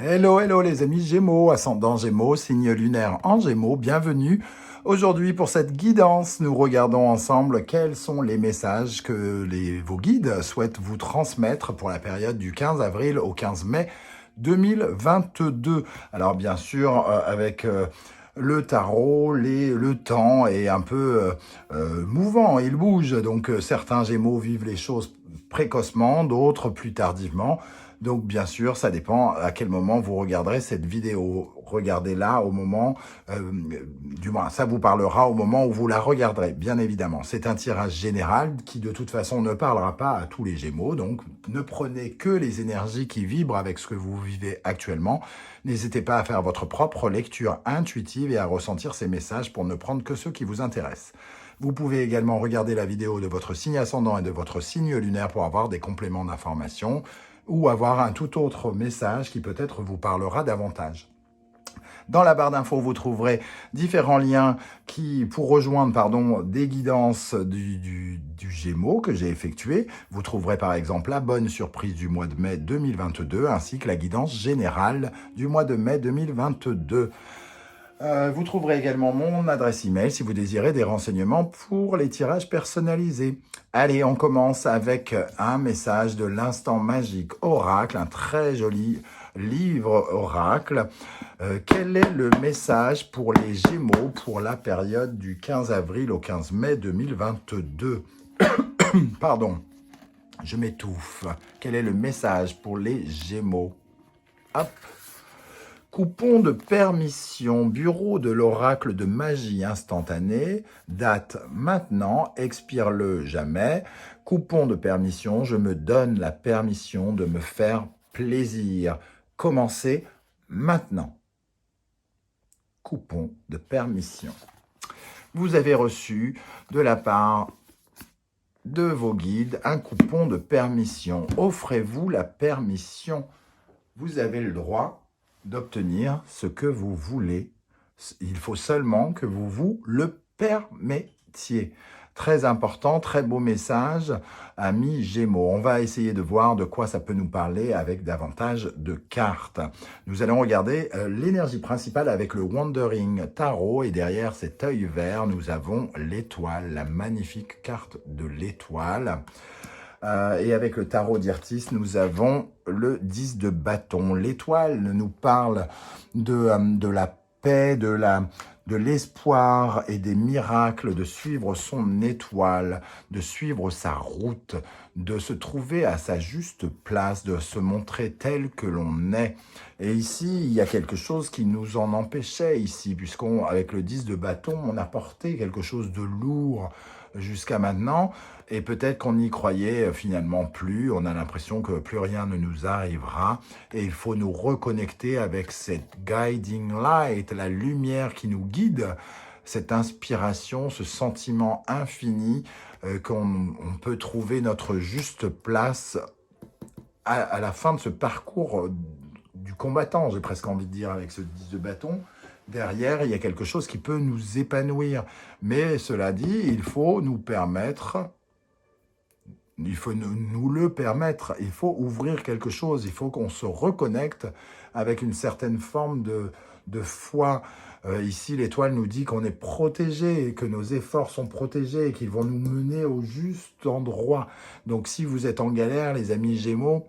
Hello, hello les amis Gémeaux, ascendant Gémeaux, signe lunaire en Gémeaux, bienvenue. Aujourd'hui pour cette guidance, nous regardons ensemble quels sont les messages que vos guides souhaitent vous transmettre pour la période du 15 avril au 15 mai 2022. Alors bien sûr, avec le tarot, le temps est un peu mouvant, il bouge. Donc certains Gémeaux vivent les choses précocement, d'autres plus tardivement. Donc bien sûr, ça dépend à quel moment vous regarderez cette vidéo. Regardez-la au moment, du moins ça vous parlera au moment où vous la regarderez, bien évidemment. C'est un tirage général qui de toute façon ne parlera pas à tous les Gémeaux, donc ne prenez que les énergies qui vibrent avec ce que vous vivez actuellement. N'hésitez pas à faire votre propre lecture intuitive et à ressentir ces messages pour ne prendre que ceux qui vous intéressent. Vous pouvez également regarder la vidéo de votre signe ascendant et de votre signe lunaire pour avoir des compléments d'information ou avoir un tout autre message qui peut-être vous parlera davantage. Dans la barre d'infos, vous trouverez différents liens pour rejoindre des guidances du Gémeaux que j'ai effectuées. Vous trouverez par exemple la bonne surprise du mois de mai 2022 ainsi que la guidance générale du mois de mai 2022. Vous trouverez également mon adresse email si vous désirez des renseignements pour les tirages personnalisés. Allez, on commence avec un message de l'instant magique Oracle, un très joli livre Oracle. Quel est le message pour les Gémeaux pour la période du 15 avril au 15 mai 2022 ? Pardon, je m'étouffe. Quel est le message pour les Gémeaux ? Hop. Coupon de permission, bureau de l'oracle de magie instantanée, date maintenant, expire le jamais. Coupon de permission, je me donne la permission de me faire plaisir. Commencez maintenant. Coupon de permission. Vous avez reçu de la part de vos guides un coupon de permission. Offrez-vous la permission. Vous avez le droit d'obtenir ce que vous voulez. Il faut seulement que vous vous le permettiez. Très important, très beau message, amis Gémeaux. On va essayer de voir de quoi ça peut nous parler avec davantage de cartes. Nous allons regarder l'énergie principale avec le Wandering Tarot et derrière cet œil vert, nous avons l'étoile, la magnifique carte de l'étoile. Et avec le tarot d'Irtis, nous avons le 10 de bâton. L'étoile nous parle de la paix, de l'espoir et des miracles, de suivre son étoile, de suivre sa route, de se trouver à sa juste place, de se montrer tel que l'on est. Et ici, il y a quelque chose qui nous en empêchait ici, puisqu'avec le 10 de bâton, on a porté quelque chose de lourd jusqu'à maintenant, et peut-être qu'on n'y croyait finalement plus, on a l'impression que plus rien ne nous arrivera, et il faut nous reconnecter avec cette guiding light, la lumière qui nous guide, cette inspiration, ce sentiment infini qu'on peut trouver notre juste place à la fin de ce parcours du combattant, j'ai presque envie de dire, avec ce 10 de bâton. Derrière, il y a quelque chose qui peut nous épanouir. Mais cela dit, il faut nous permettre, il faut nous le permettre, il faut ouvrir quelque chose, il faut qu'on se reconnecte avec une certaine forme de foi. Ici, l'étoile nous dit qu'on est protégé, que nos efforts sont protégés, qu'ils vont nous mener au juste endroit. Donc si vous êtes en galère, les amis Gémeaux,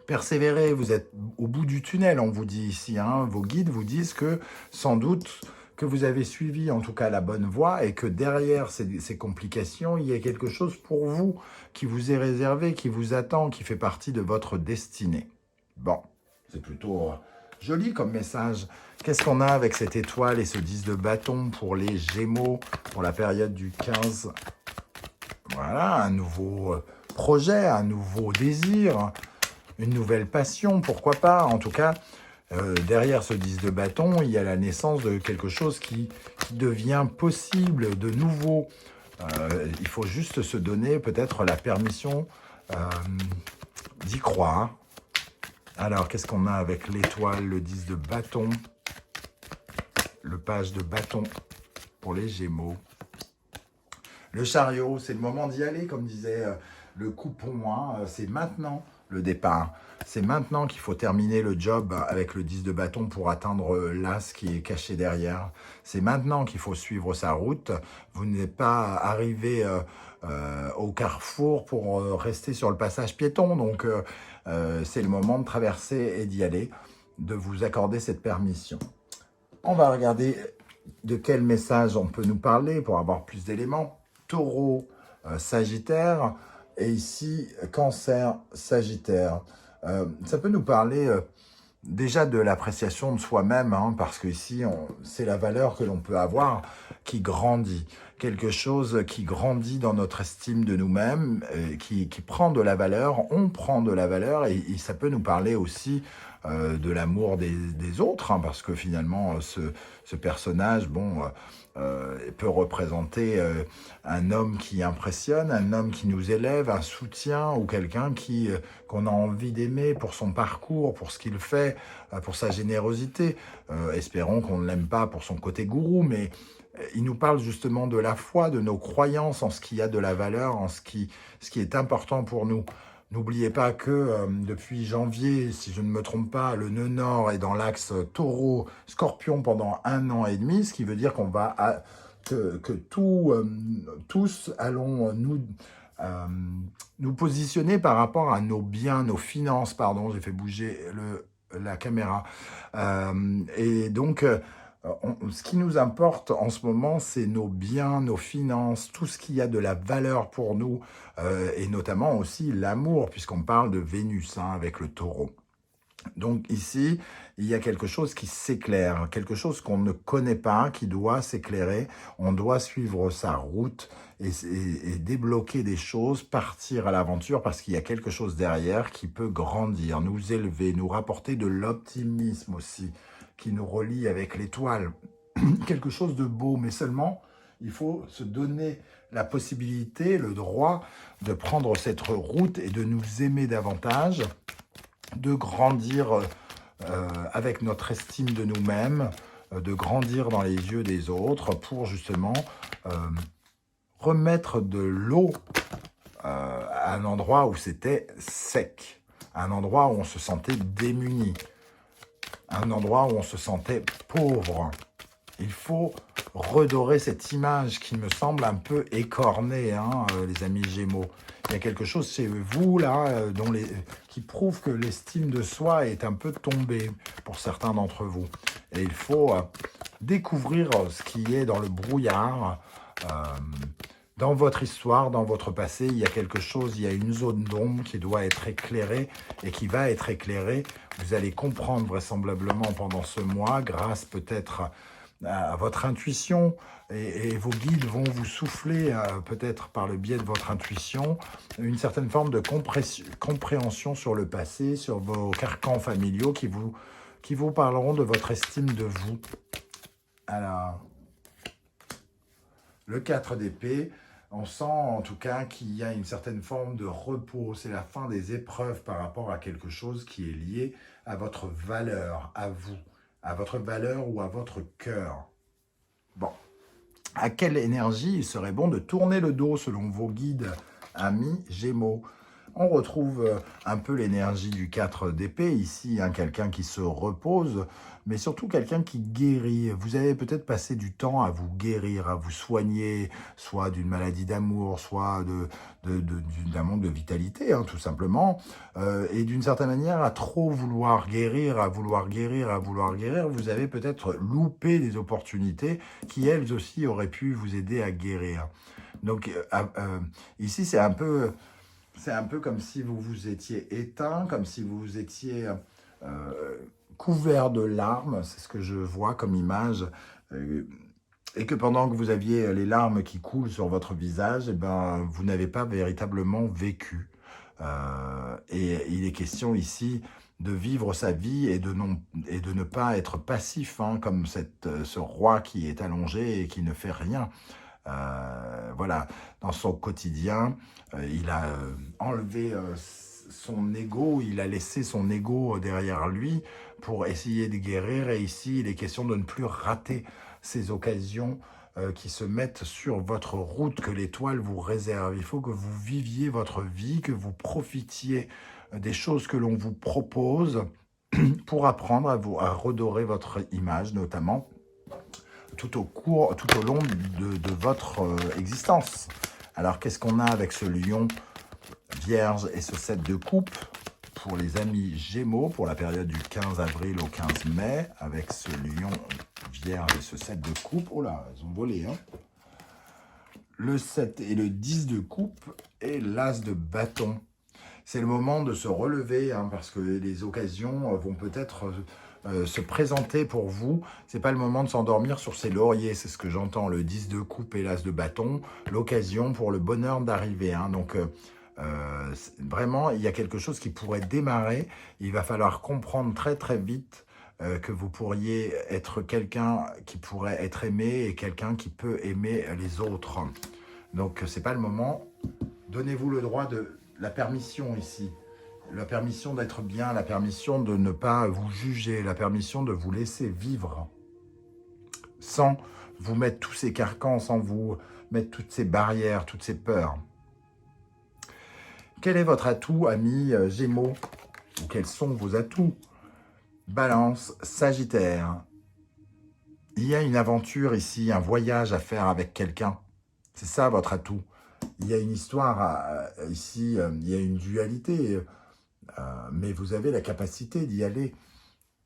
persévérez, vous êtes au bout du tunnel, on vous dit ici. Vos guides vous disent que, sans doute, que vous avez suivi en tout cas la bonne voie et que derrière ces complications, il y a quelque chose pour vous qui vous est réservé, qui vous attend, qui fait partie de votre destinée. Bon, c'est plutôt joli comme message. Qu'est-ce qu'on a avec cette étoile et ce 10 de bâton pour les Gémeaux, pour la période du 15 ? Voilà, un nouveau projet, un nouveau désir, une nouvelle passion, pourquoi pas. En tout cas, derrière ce 10 de bâton, il y a la naissance de quelque chose qui devient possible, de nouveau. Il faut juste se donner peut-être la permission d'y croire. Alors, qu'est-ce qu'on a avec l'étoile, le 10 de bâton, le page de bâton pour les Gémeaux. Le chariot, c'est le moment d'y aller, comme disait le coupon, hein, c'est maintenant le départ. C'est maintenant qu'il faut terminer le job avec le 10 de bâton pour atteindre l'as qui est caché derrière. C'est maintenant qu'il faut suivre sa route. Vous n'êtes pas arrivé au carrefour pour rester sur le passage piéton. Donc, c'est le moment de traverser et d'y aller, de vous accorder cette permission. On va regarder de quel message on peut nous parler pour avoir plus d'éléments. Taureau, Sagittaire, et ici, Cancer, Sagittaire. Ça peut nous parler déjà de l'appréciation de soi-même, hein, parce que ici, c'est la valeur que l'on peut avoir qui grandit. Quelque chose qui grandit dans notre estime de nous-mêmes, qui prend de la valeur, on prend de la valeur, et ça peut nous parler aussi de l'amour des autres, hein, parce que finalement, ce personnage, bon, peut représenter un homme qui impressionne, un homme qui nous élève, un soutien, ou quelqu'un qu'on a envie d'aimer pour son parcours, pour ce qu'il fait, pour sa générosité. Espérons qu'on ne l'aime pas pour son côté gourou, mais il nous parle justement de la foi, de nos croyances en ce qui a de la valeur, en ce qui est important pour nous. N'oubliez pas que depuis janvier, si je ne me trompe pas, le nœud nord est dans l'axe taureau-scorpion pendant 1 an et demi, ce qui veut dire qu'on va que tous allons nous positionner par rapport à nos biens, nos finances, pardon, j'ai fait bouger la caméra. Et donc, ce qui nous importe en ce moment, c'est nos biens, nos finances, tout ce qui a de la valeur pour nous, et notamment aussi l'amour, puisqu'on parle de Vénus, hein, avec le taureau. Donc ici, il y a quelque chose qui s'éclaire, quelque chose qu'on ne connaît pas, qui doit s'éclairer. On doit suivre sa route et débloquer des choses, partir à l'aventure, parce qu'il y a quelque chose derrière qui peut grandir, nous élever, nous rapporter de l'optimisme aussi, qui nous relie avec l'étoile. Quelque chose de beau, mais seulement, il faut se donner la possibilité, le droit de prendre cette route et de nous aimer davantage, de grandir avec notre estime de nous-mêmes, de grandir dans les yeux des autres pour justement remettre de l'eau à un endroit où c'était sec, un endroit où on se sentait démuni, un endroit où on se sentait pauvre. Il faut redorer cette image qui me semble un peu écornée, hein, les amis Gémeaux. Il y a quelque chose chez vous, là, qui prouve que l'estime de soi est un peu tombée pour certains d'entre vous. Et il faut découvrir ce qui est dans le brouillard. Dans votre histoire, dans votre passé, il y a quelque chose, il y a une zone d'ombre qui doit être éclairée et qui va être éclairée. Vous allez comprendre vraisemblablement pendant ce mois, grâce peut-être à votre intuition, et vos guides vont vous souffler, peut-être par le biais de votre intuition, une certaine forme de compréhension sur le passé, sur vos carcans familiaux qui vous parleront de votre estime de vous. Alors, le 4 d'épée, on sent en tout cas qu'il y a une certaine forme de repos. C'est la fin des épreuves par rapport à quelque chose qui est lié à votre valeur, à vous, à votre valeur ou à votre cœur. Bon, à quelle énergie il serait bon de tourner le dos selon vos guides, amis Gémeaux? On retrouve un peu l'énergie du 4 d'épée ici, hein, quelqu'un qui se repose, mais surtout quelqu'un qui guérit. Vous avez peut-être passé du temps à vous guérir, à vous soigner, soit d'une maladie d'amour, soit d'un manque de vitalité, hein, tout simplement. Et d'une certaine manière, à trop vouloir guérir, à vouloir guérir, à vouloir guérir, vous avez peut-être loupé des opportunités qui, elles aussi, auraient pu vous aider à guérir. Donc, ici, c'est un peu comme si vous vous étiez éteint, comme si vous vous étiez couvert de larmes, c'est ce que je vois comme image, et que pendant que vous aviez les larmes qui coulent sur votre visage, eh ben, vous n'avez pas véritablement vécu. Et il est question ici de vivre sa vie et de ne pas être passif, hein, comme ce roi qui est allongé et qui ne fait rien. Voilà, dans son quotidien, il a enlevé son ego, il a laissé son ego derrière lui pour essayer de guérir. Et ici, il est question de ne plus rater ces occasions qui se mettent sur votre route, que l'étoile vous réserve. Il faut que vous viviez votre vie, que vous profitiez des choses que l'on vous propose pour apprendre à redorer votre image, notamment tout au long de votre existence. Alors, qu'est-ce qu'on a avec ce lion vierge et ce 7 de coupe pour les amis Gémeaux, pour la période du 15 avril au 15 mai, avec ce lion vierge et ce 7 de coupe. Oh là, ils ont volé, hein. Le 7 et le 10 de coupe et l'as de bâton. C'est le moment de se relever, hein, parce que les occasions vont peut-être se présenter pour vous. C'est pas le moment de s'endormir sur ses lauriers, c'est ce que j'entends, le 10 de coupe et l'as de bâton, l'occasion pour le bonheur d'arriver, hein. Donc, vraiment, il y a quelque chose qui pourrait démarrer. Il va falloir comprendre très très vite que vous pourriez être quelqu'un qui pourrait être aimé et quelqu'un qui peut aimer les autres. Donc, c'est pas le moment. Donnez-vous le droit de la permission ici. La permission d'être bien, la permission de ne pas vous juger, la permission de vous laisser vivre sans vous mettre tous ces carcans, sans vous mettre toutes ces barrières, toutes ces peurs. Quel est votre atout, amis Gémeaux? Ou quels sont vos atouts? Balance, Sagittaire. Il y a une aventure ici, un voyage à faire avec quelqu'un. C'est ça votre atout. Il y a une histoire ici, il y a une dualité, mais vous avez la capacité d'y aller.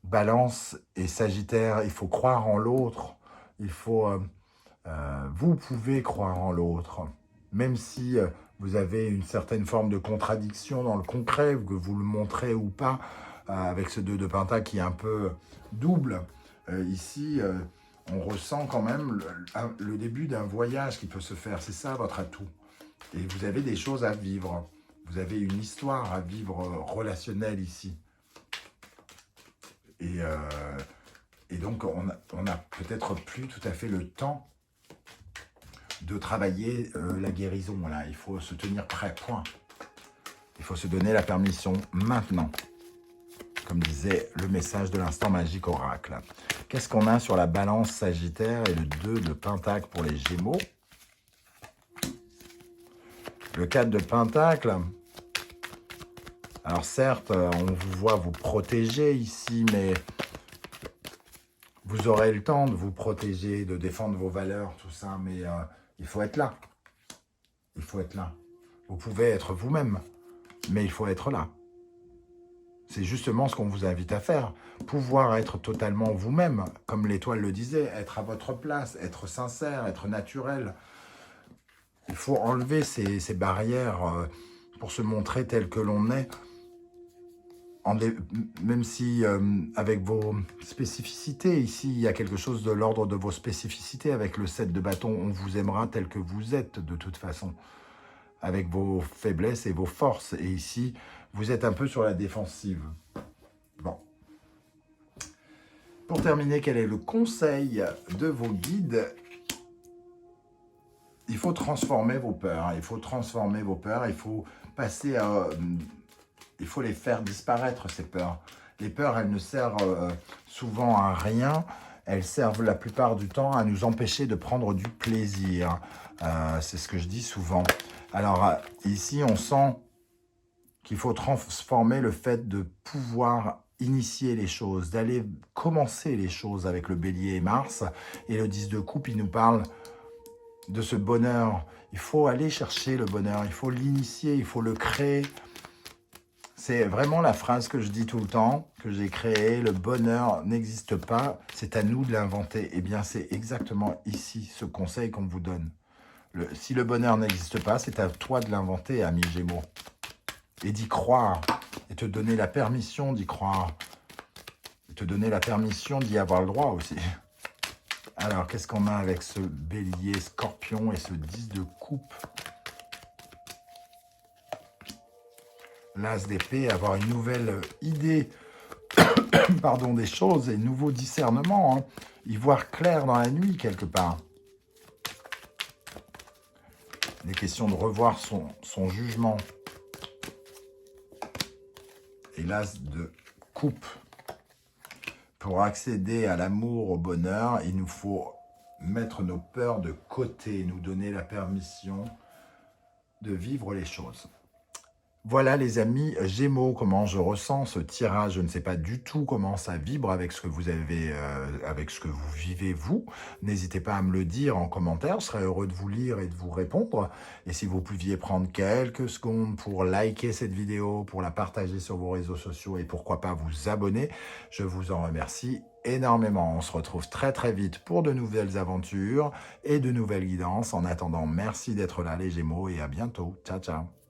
Balance et Sagittaire, il faut croire en l'autre. Il faut, vous pouvez croire en l'autre, même si vous avez une certaine forme de contradiction dans le concret, que vous le montrez ou pas, avec ce 2 de Pentacle qui est un peu double. Ici, on ressent quand même le début d'un voyage qui peut se faire. C'est ça votre atout. Et vous avez des choses à vivre. Vous avez une histoire à vivre relationnelle ici. Et donc, on n'a peut-être plus tout à fait le temps de travailler la guérison. Voilà. Il faut se tenir prêt, point. Il faut se donner la permission maintenant, comme disait le message de l'instant magique oracle. Qu'est-ce qu'on a sur la balance Sagittaire et le 2 de Pentacle pour les Gémeaux? Le 4 de Pentacle. Alors certes, on vous voit vous protéger ici, mais vous aurez le temps de vous protéger, de défendre vos valeurs, tout ça, mais il faut être là. Il faut être là. Vous pouvez être vous-même, mais il faut être là. C'est justement ce qu'on vous invite à faire. Pouvoir être totalement vous-même, comme l'étoile le disait, être à votre place, être sincère, être naturel. Il faut enlever ces barrières pour se montrer tel que l'on est. Même si avec vos spécificités, ici, il y a quelque chose de l'ordre de vos spécificités. Avec le 7 de bâton, on vous aimera tel que vous êtes de toute façon, avec vos faiblesses et vos forces. Et ici, vous êtes un peu sur la défensive. Bon. Pour terminer, quel est le conseil de vos guides? Il faut transformer vos peurs. Il faut transformer vos peurs. Il faut passer à... Il faut les faire disparaître, ces peurs. Les peurs, elles ne servent souvent à rien. Elles servent la plupart du temps à nous empêcher de prendre du plaisir. C'est ce que je dis souvent. Alors, ici, on sent qu'il faut transformer le fait de pouvoir initier les choses, d'aller commencer les choses avec le Bélier et Mars. Et le 10 de coupe, il nous parle de ce bonheur. Il faut aller chercher le bonheur, il faut l'initier, il faut le créer. C'est vraiment la phrase que je dis tout le temps, que j'ai créée. Le bonheur n'existe pas, c'est à nous de l'inventer. Eh bien, c'est exactement ici ce conseil qu'on vous donne. Si le bonheur n'existe pas, c'est à toi de l'inventer, ami Gémeaux. Et d'y croire, et te donner la permission d'y croire. Et te donner la permission d'y avoir le droit aussi. Alors, qu'est-ce qu'on a avec ce bélier scorpion et ce 10 de coupe? L'as d'épée, avoir une nouvelle idée pardon, des choses et nouveau discernement. Hein. Y voir clair dans la nuit, quelque part. Il est question de revoir son jugement. Et l'as de coupe. Pour accéder à l'amour, au bonheur, il nous faut mettre nos peurs de côté, nous donner la permission de vivre les choses. Voilà les amis Gémeaux, comment je ressens ce tirage. Je ne sais pas du tout comment ça vibre avec ce que vous avez, avec ce que vous vivez vous. N'hésitez pas à me le dire en commentaire, je serais heureux de vous lire et de vous répondre. Et si vous pouviez prendre quelques secondes pour liker cette vidéo, pour la partager sur vos réseaux sociaux et pourquoi pas vous abonner, je vous en remercie énormément. On se retrouve très très vite pour de nouvelles aventures et de nouvelles guidances. En attendant, merci d'être là les Gémeaux et à bientôt. Ciao ciao.